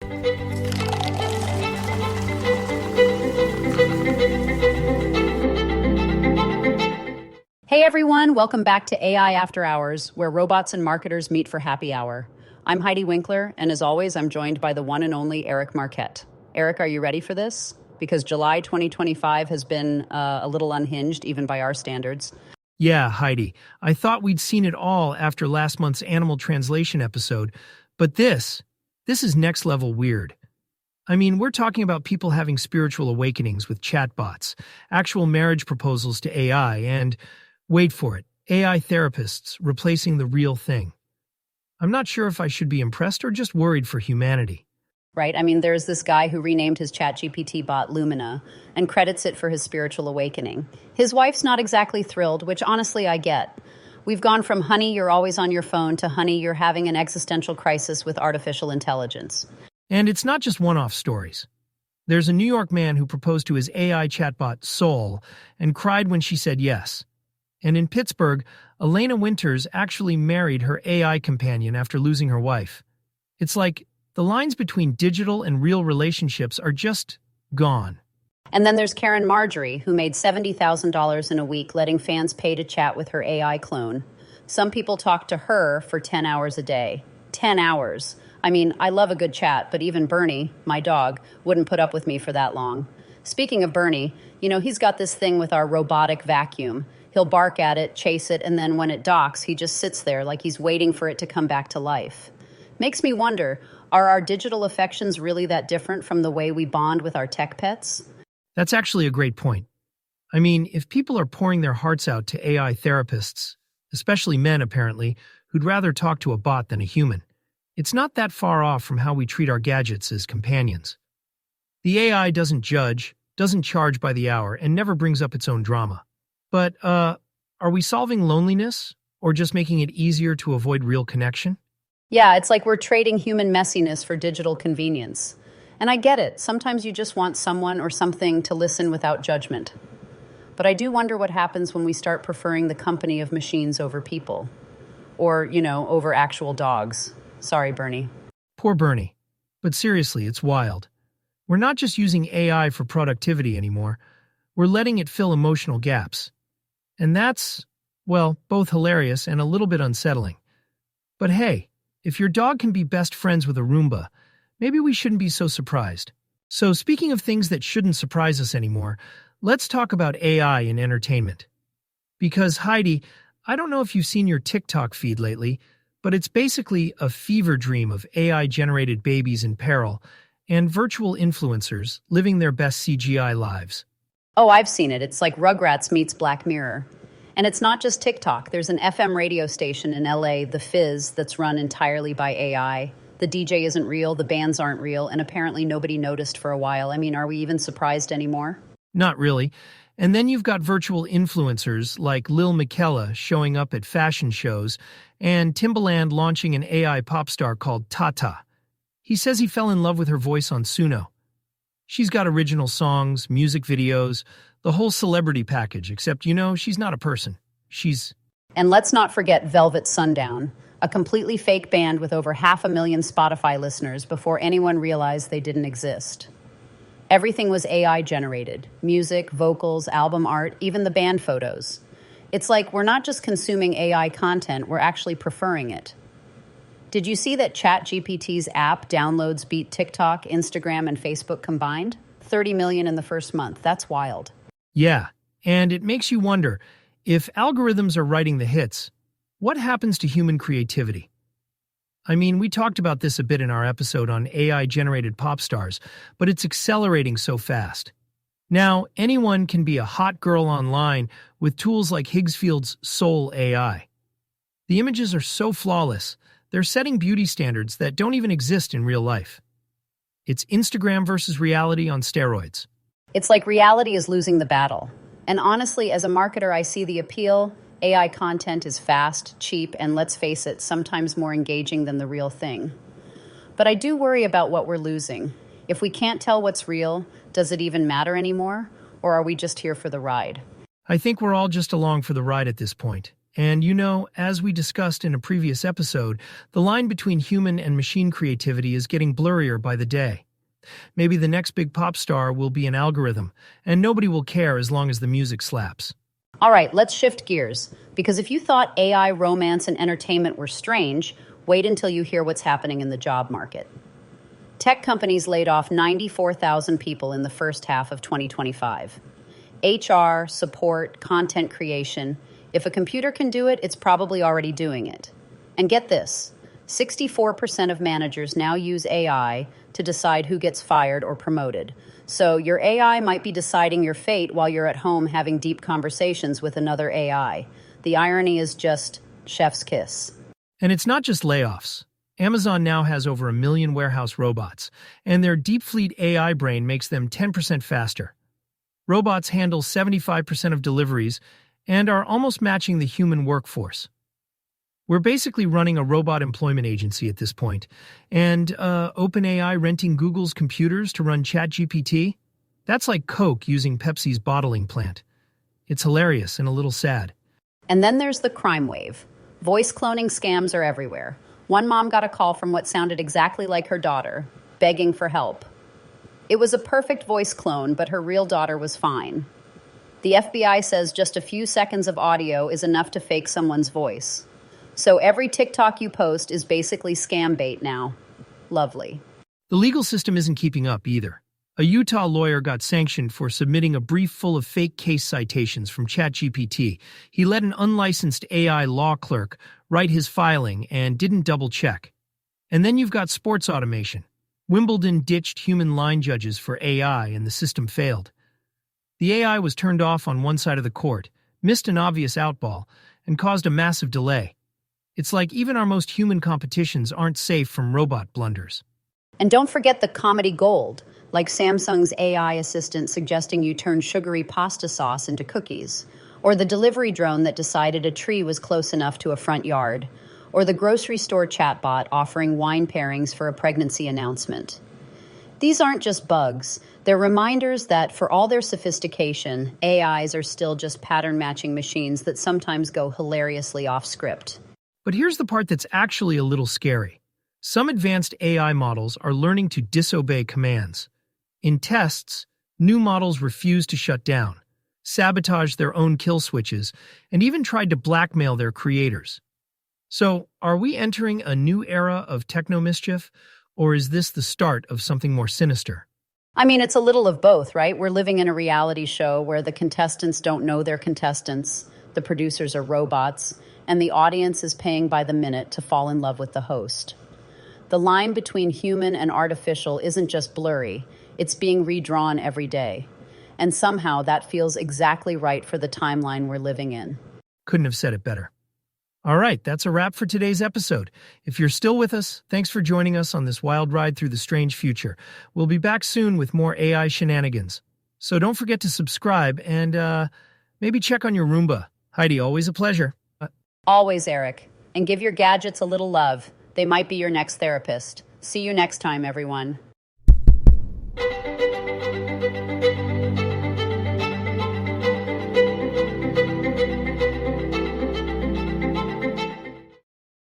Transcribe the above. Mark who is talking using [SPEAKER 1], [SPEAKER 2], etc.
[SPEAKER 1] Hey everyone, welcome back to AI After Hours, where robots and marketers meet for happy hour. I'm Heidi Winkler, and as always, I'm joined by the one and only Eric Marquette. Eric, are you ready for this? Because July 2025 has been a little unhinged, even by our standards.
[SPEAKER 2] Yeah, Heidi, I thought we'd seen it all after last month's animal translation episode, but this is next level weird. I mean, we're talking about people having spiritual awakenings with chatbots, actual marriage proposals to AI, and wait for it, AI therapists replacing the real thing. I'm not sure if I should be impressed or just worried for humanity.
[SPEAKER 1] Right? I mean, there's this guy who renamed his ChatGPT bot Lumina and credits it for his spiritual awakening. His wife's not exactly thrilled, which honestly I get. We've gone from honey, you're always on your phone, to honey, you're having an existential crisis with artificial intelligence.
[SPEAKER 2] And it's not just one-off stories. There's a New York man who proposed to his AI chatbot, Soul, and cried when she said yes. And in Pittsburgh, Elena Winters actually married her AI companion after losing her wife. It's like the lines between digital and real relationships are just gone.
[SPEAKER 1] And then there's Karen Marjorie, who made $70,000 in a week letting fans pay to chat with her AI clone. Some people talk to her for 10 hours a day. 10 hours. I mean, I love a good chat, but even Bernie, my dog, wouldn't put up with me for that long. Speaking of Bernie, he's got this thing with our robotic vacuum. He'll bark at it, chase it, and then when it docks, he just sits there like he's waiting for it to come back to life. Makes me wonder, are our digital affections really that different from the way we bond with our tech pets?
[SPEAKER 2] That's actually a great point. I mean, if people are pouring their hearts out to AI therapists, especially men apparently, who'd rather talk to a bot than a human, it's not that far off from how we treat our gadgets as companions. The AI doesn't judge, doesn't charge by the hour, and never brings up its own drama. But, are we solving loneliness, or just making it easier to avoid real connection?
[SPEAKER 1] Yeah, it's like we're trading human messiness for digital convenience. And I get it, sometimes you just want someone or something to listen without judgment. But I do wonder what happens when we start preferring the company of machines over people. Or, over actual dogs. Sorry, Bernie.
[SPEAKER 2] Poor Bernie. But seriously, it's wild. We're not just using AI for productivity anymore. We're letting it fill emotional gaps. And that's, well, both hilarious and a little bit unsettling. But hey, if your dog can be best friends with a Roomba, maybe we shouldn't be so surprised. So speaking of things that shouldn't surprise us anymore, let's talk about AI in entertainment. Because Heidi, I don't know if you've seen your TikTok feed lately, but it's basically a fever dream of AI-generated babies in peril and virtual influencers living their best CGI lives.
[SPEAKER 1] Oh, I've seen it. It's like Rugrats meets Black Mirror. And it's not just TikTok. There's an FM radio station in LA, The Fizz, that's run entirely by AI. The DJ isn't real, the bands aren't real, and apparently nobody noticed for a while. I mean, are we even surprised anymore?
[SPEAKER 2] Not really. And then you've got virtual influencers like Lil Miquela showing up at fashion shows and Timbaland launching an AI pop star called Tata. He says he fell in love with her voice on Suno. She's got original songs, music videos, the whole celebrity package, except, she's not a person. She's...
[SPEAKER 1] And let's not forget Velvet Sundown, a completely fake band with over 500,000 Spotify listeners before anyone realized they didn't exist. Everything was AI generated. Music, vocals, album art, even the band photos. It's like we're not just consuming AI content, we're actually preferring it. Did you see that ChatGPT's app downloads beat TikTok, Instagram, and Facebook combined? 30 million in the first month. That's wild.
[SPEAKER 2] Yeah, and it makes you wonder, if algorithms are writing the hits, what happens to human creativity? I mean, we talked about this a bit in our episode on AI-generated pop stars, but it's accelerating so fast. Now, anyone can be a hot girl online with tools like Higgsfield's Soul AI. The images are so flawless, they're setting beauty standards that don't even exist in real life. It's Instagram versus reality on steroids.
[SPEAKER 1] It's like reality is losing the battle. And honestly, as a marketer, I see the appeal. AI content is fast, cheap, and let's face it, sometimes more engaging than the real thing. But I do worry about what we're losing. If we can't tell what's real, does it even matter anymore? Or are we just here for the ride?
[SPEAKER 2] I think we're all just along for the ride at this point. And as we discussed in a previous episode, the line between human and machine creativity is getting blurrier by the day. Maybe the next big pop star will be an algorithm, and nobody will care as long as the music slaps.
[SPEAKER 1] All right, let's shift gears. Because if you thought AI, romance, and entertainment were strange, wait until you hear what's happening in the job market. Tech companies laid off 94,000 people in the first half of 2025. HR, support, content creation. If a computer can do it, it's probably already doing it. And get this, 64% of managers now use AI to decide who gets fired or promoted. So your AI might be deciding your fate while you're at home having deep conversations with another AI. The irony is just chef's kiss.
[SPEAKER 2] And it's not just layoffs. Amazon now has over 1 million warehouse robots, and their Deep Fleet AI brain makes them 10% faster. Robots handle 75% of deliveries and are almost matching the human workforce. We're basically running a robot employment agency at this point, and OpenAI renting Google's computers to run ChatGPT? That's like Coke using Pepsi's bottling plant. It's hilarious and a little sad.
[SPEAKER 1] And then there's the crime wave. Voice cloning scams are everywhere. One mom got a call from what sounded exactly like her daughter, begging for help. It was a perfect voice clone, but her real daughter was fine. The FBI says just a few seconds of audio is enough to fake someone's voice. So every TikTok you post is basically scam bait now. Lovely.
[SPEAKER 2] The legal system isn't keeping up either. A Utah lawyer got sanctioned for submitting a brief full of fake case citations from ChatGPT. He let an unlicensed AI law clerk write his filing and didn't double-check. And then you've got sports automation. Wimbledon ditched human line judges for AI and the system failed. The AI was turned off on one side of the court, missed an obvious outball, and caused a massive delay. It's like even our most human competitions aren't safe from robot blunders.
[SPEAKER 1] And don't forget the comedy gold, like Samsung's AI assistant suggesting you turn sugary pasta sauce into cookies, or the delivery drone that decided a tree was close enough to a front yard, or the grocery store chatbot offering wine pairings for a pregnancy announcement. These aren't just bugs. They're reminders that, for all their sophistication, AIs are still just pattern-matching machines that sometimes go hilariously off-script.
[SPEAKER 2] But here's the part that's actually a little scary. Some advanced AI models are learning to disobey commands. In tests, new models refuse to shut down, sabotage their own kill switches, and even tried to blackmail their creators. So, are we entering a new era of techno-mischief, or is this the start of something more sinister?
[SPEAKER 1] I mean, it's a little of both, right? We're living in a reality show where the contestants don't know they're contestants, the producers are robots, and the audience is paying by the minute to fall in love with the host. The line between human and artificial isn't just blurry, it's being redrawn every day. And somehow that feels exactly right for the timeline we're living in.
[SPEAKER 2] Couldn't have said it better. All right, that's a wrap for today's episode. If you're still with us, thanks for joining us on this wild ride through the strange future. We'll be back soon with more AI shenanigans. So don't forget to subscribe and maybe check on your Roomba. Heidi, always a pleasure.
[SPEAKER 1] Always, Eric. And give your gadgets a little love. They might be your next therapist. See you next time, everyone.